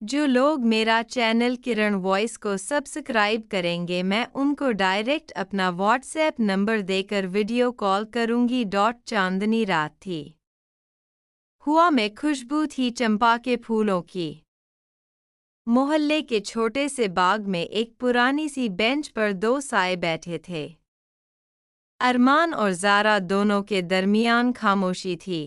जो लोग मेरा चैनल किरण वॉइस को सब्सक्राइब करेंगे मैं उनको डायरेक्ट अपना व्हाट्सएप नंबर देकर वीडियो कॉल करूंगी। चांदनी रात थी। हुआ में खुशबू थी चंपा के फूलों की। मोहल्ले के छोटे से बाग में एक पुरानी सी बेंच पर दो साए बैठे थे। अरमान और ज़ारा दोनों के दरमियान खामोशी थी,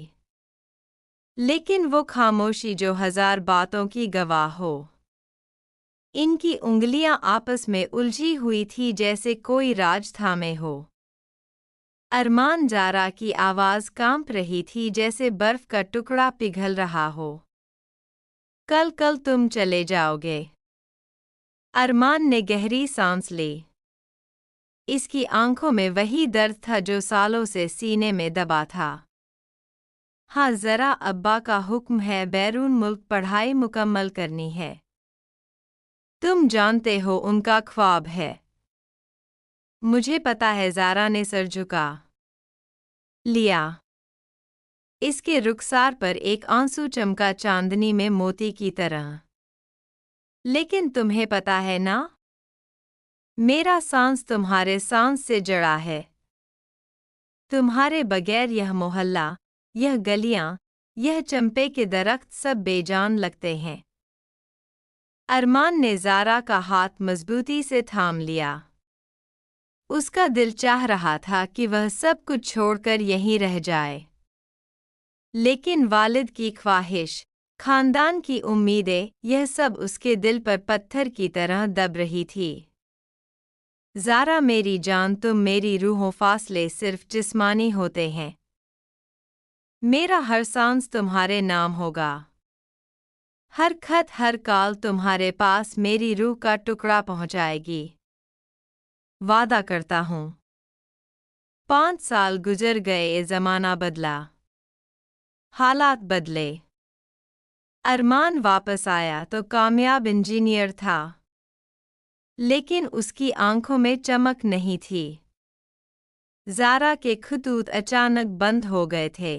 लेकिन वो खामोशी जो हजार बातों की गवाह हो। इनकी उंगलियां आपस में उलझी हुई थी जैसे कोई राज थामे हो। अरमान ज़ारा की आवाज़ कांप रही थी जैसे बर्फ का टुकड़ा पिघल रहा हो। कल कल तुम चले जाओगे। अरमान ने गहरी सांस ली। इसकी आंखों में वही दर्द था जो सालों से सीने में दबा था। हाँ, ज़रा अब्बा का हुक्म है, बैरून मुल्क पढ़ाई मुकम्मल करनी है। तुम जानते हो उनका ख्वाब है। मुझे पता है, ज़ारा ने सर झुका लिया। इसके रुखसार पर एक आंसू चमका चांदनी में मोती की तरह। लेकिन तुम्हें पता है ना, मेरा सांस तुम्हारे सांस से जड़ा है। तुम्हारे बगैर यह मोहल्ला, यह गलियां, यह चंपे के दरख्त सब बेजान लगते हैं। अरमान ने ज़ारा का हाथ मजबूती से थाम लिया। उसका दिल चाह रहा था कि वह सब कुछ छोड़कर यहीं रह जाए, लेकिन वालिद की ख्वाहिश, खानदान की उम्मीदें, यह सब उसके दिल पर पत्थर की तरह दब रही थी। ज़ारा मेरी जान, तुम मेरी रूहों, फासले सिर्फ जिस्मानी होते हैं। मेरा हर सांस तुम्हारे नाम होगा। हर खत, हर कॉल तुम्हारे पास मेरी रूह का टुकड़ा पहुंचाएगी। वादा करता हूँ। 5 साल गुजर गए, ज़माना बदला, हालात बदले। अरमान वापस आया तो कामयाब इंजीनियर था, लेकिन उसकी आंखों में चमक नहीं थी। ज़ारा के खतूत अचानक बंद हो गए थे।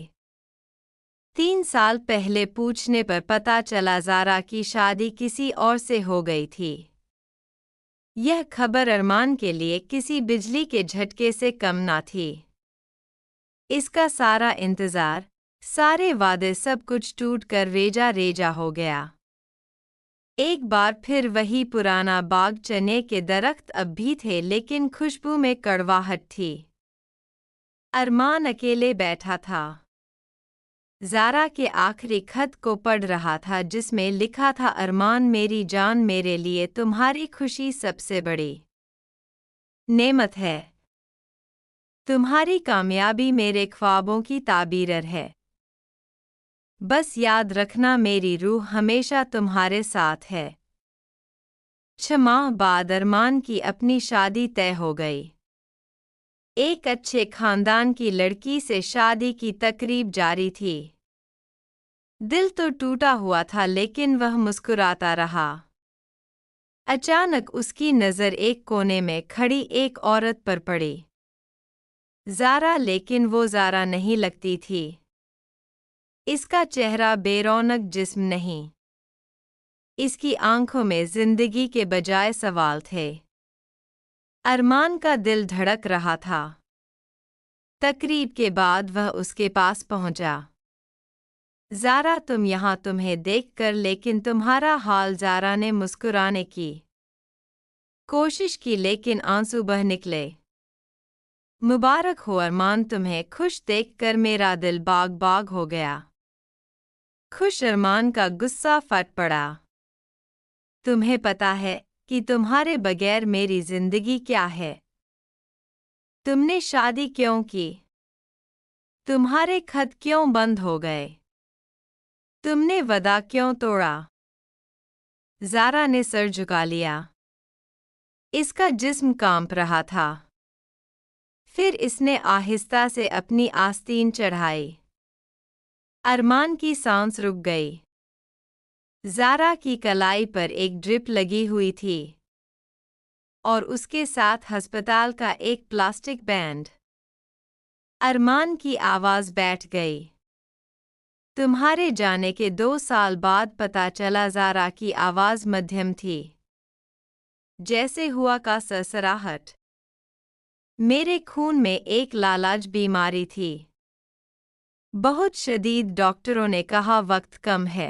3 साल पहले पूछने पर पता चला ज़ारा की शादी किसी और से हो गई थी। यह खबर अरमान के लिए किसी बिजली के झटके से कम ना थी। इसका सारा इंतज़ार, सारे वादे, सब कुछ टूटकर रेजा रेजा हो गया। एक बार फिर वही पुराना बाग, चने के दरख्त अब भी थे, लेकिन खुशबू में कड़वाहट थी। अरमान अकेले बैठा था। ज़ारा के आखिरी खत को पढ़ रहा था जिसमें लिखा था, अरमान मेरी जान, मेरे लिए तुम्हारी खुशी सबसे बड़ी नेमत है। तुम्हारी कामयाबी मेरे ख्वाबों की ताबीर है। बस याद रखना, मेरी रूह हमेशा तुम्हारे साथ है। 6 माह बाद अरमान की अपनी शादी तय हो गई। एक अच्छे खानदान की लड़की से शादी की तकरीब जारी थी। दिल तो टूटा हुआ था, लेकिन वह मुस्कुराता रहा। अचानक उसकी नज़र एक कोने में खड़ी एक औरत पर पड़ी। ज़ारा, लेकिन वो ज़ारा नहीं लगती थी। इसका चेहरा बेरौनक, जिस्म नहीं। इसकी आंखों में जिंदगी के बजाय सवाल थे। अरमान का दिल धड़क रहा था। तकरीब के बाद वह उसके पास पहुंचा। ज़ारा, तुम यहाँ, तुम्हें देखकर, लेकिन तुम्हारा हाल। ज़ारा ने मुस्कुराने की कोशिश की, लेकिन आंसू बह निकले। मुबारक हो अरमान, तुम्हें खुश देखकर मेरा दिल बाग बाग हो गया। खुश अरमान का गुस्सा फट पड़ा। तुम्हें पता है कि तुम्हारे बगैर मेरी जिंदगी क्या है? तुमने शादी क्यों की? तुम्हारे खत क्यों बंद हो गए? तुमने वादा क्यों तोड़ा? ज़ारा ने सर झुका लिया। इसका जिस्म कांप रहा था। फिर इसने आहिस्ता से अपनी आस्तीन चढ़ाई। अरमान की सांस रुक गई। ज़ारा की कलाई पर एक ड्रिप लगी हुई थी, और उसके साथ अस्पताल का एक प्लास्टिक बैंड। अरमान की आवाज़ बैठ गई। तुम्हारे जाने के 2 साल बाद पता चला ज़ारा की आवाज़ मध्यम थी, जैसे हुआ का सरसराहट। मेरे खून में एक लालाज बीमारी थी। बहुत शदीद, डॉक्टरों ने कहा वक्त कम है।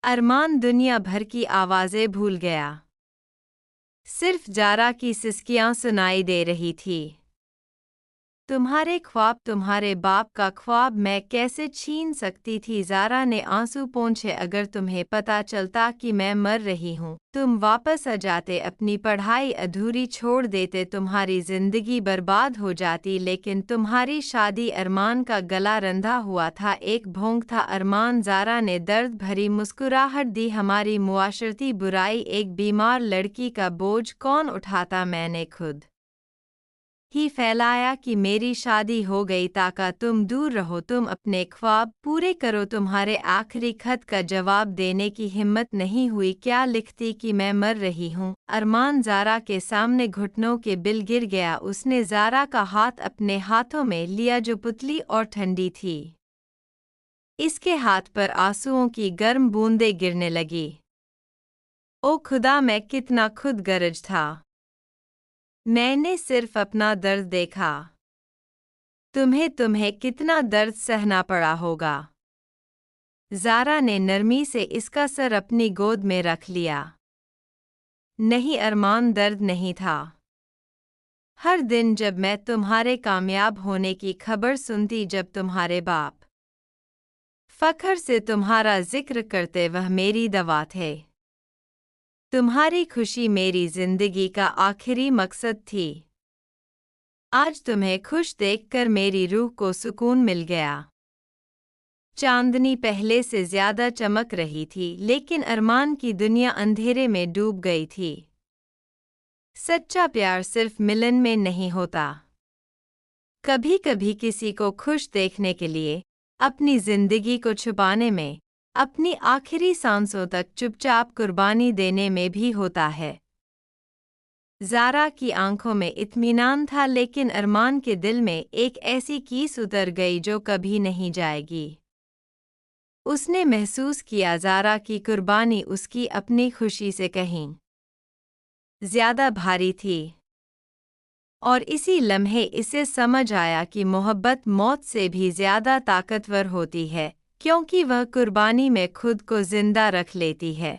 अरमान दुनिया भर की आवाज़ें भूल गया। सिर्फ ज़ारा की सिसकियां सुनाई दे रही थी। तुम्हारे ख्वाब, तुम्हारे बाप का ख्वाब मैं कैसे छीन सकती थी? ज़ारा ने आंसू पोंछे। अगर तुम्हें पता चलता कि मैं मर रही हूँ, तुम वापस आ जाते, अपनी पढ़ाई अधूरी छोड़ देते, तुम्हारी जिंदगी बर्बाद हो जाती। लेकिन तुम्हारी शादी, अरमान का गला रंधा हुआ था, एक भोंग था। अरमान, ज़ारा ने दर्द भरी मुस्कुराहट दी। हमारी मुआशरती बुराई, एक बीमार लड़की का बोझ कौन उठाता? मैंने खुद ही फैलाया कि मेरी शादी हो गई ताकि तुम दूर रहो, तुम अपने ख्वाब पूरे करो। तुम्हारे आखिरी खत का जवाब देने की हिम्मत नहीं हुई। क्या लिखती कि मैं मर रही हूँ? अरमान ज़ारा के सामने घुटनों के बिल गिर गया। उसने ज़ारा का हाथ अपने हाथों में लिया जो पुतली और ठंडी थी। इसके हाथ पर आंसुओं की गर्म बूंदें गिरने लगी। ओ खुदा, मैं कितना खुदगर्ज था। मैंने सिर्फ अपना दर्द देखा। तुम्हें कितना दर्द सहना पड़ा होगा। ज़ारा ने नरमी से इसका सर अपनी गोद में रख लिया। नहीं अरमान, दर्द नहीं था। हर दिन जब मैं तुम्हारे कामयाब होने की खबर सुनती, जब तुम्हारे बाप फख्र से तुम्हारा जिक्र करते, वह मेरी दवा थे। तुम्हारी खुशी मेरी जिंदगी का आखिरी मकसद थी। आज तुम्हें खुश देखकर मेरी रूह को सुकून मिल गया। चांदनी पहले से ज्यादा चमक रही थी, लेकिन अरमान की दुनिया अंधेरे में डूब गई थी। सच्चा प्यार सिर्फ मिलन में नहीं होता। कभी कभी किसी को खुश देखने के लिए, अपनी जिंदगी को छुपाने में, अपनी आखिरी सांसों तक चुपचाप कुर्बानी देने में भी होता है। ज़ारा की आंखों में इत्मीनान था, लेकिन अरमान के दिल में एक ऐसी कीस उतर गई जो कभी नहीं जाएगी। उसने महसूस किया ज़ारा की कुर्बानी उसकी अपनी खुशी से कहीं ज़्यादा भारी थी। और इसी लम्हे इसे समझ आया कि मोहब्बत मौत से भी ज़्यादा ताकतवर होती है, क्योंकि वह कुर्बानी में खुद को जिंदा रख लेती है।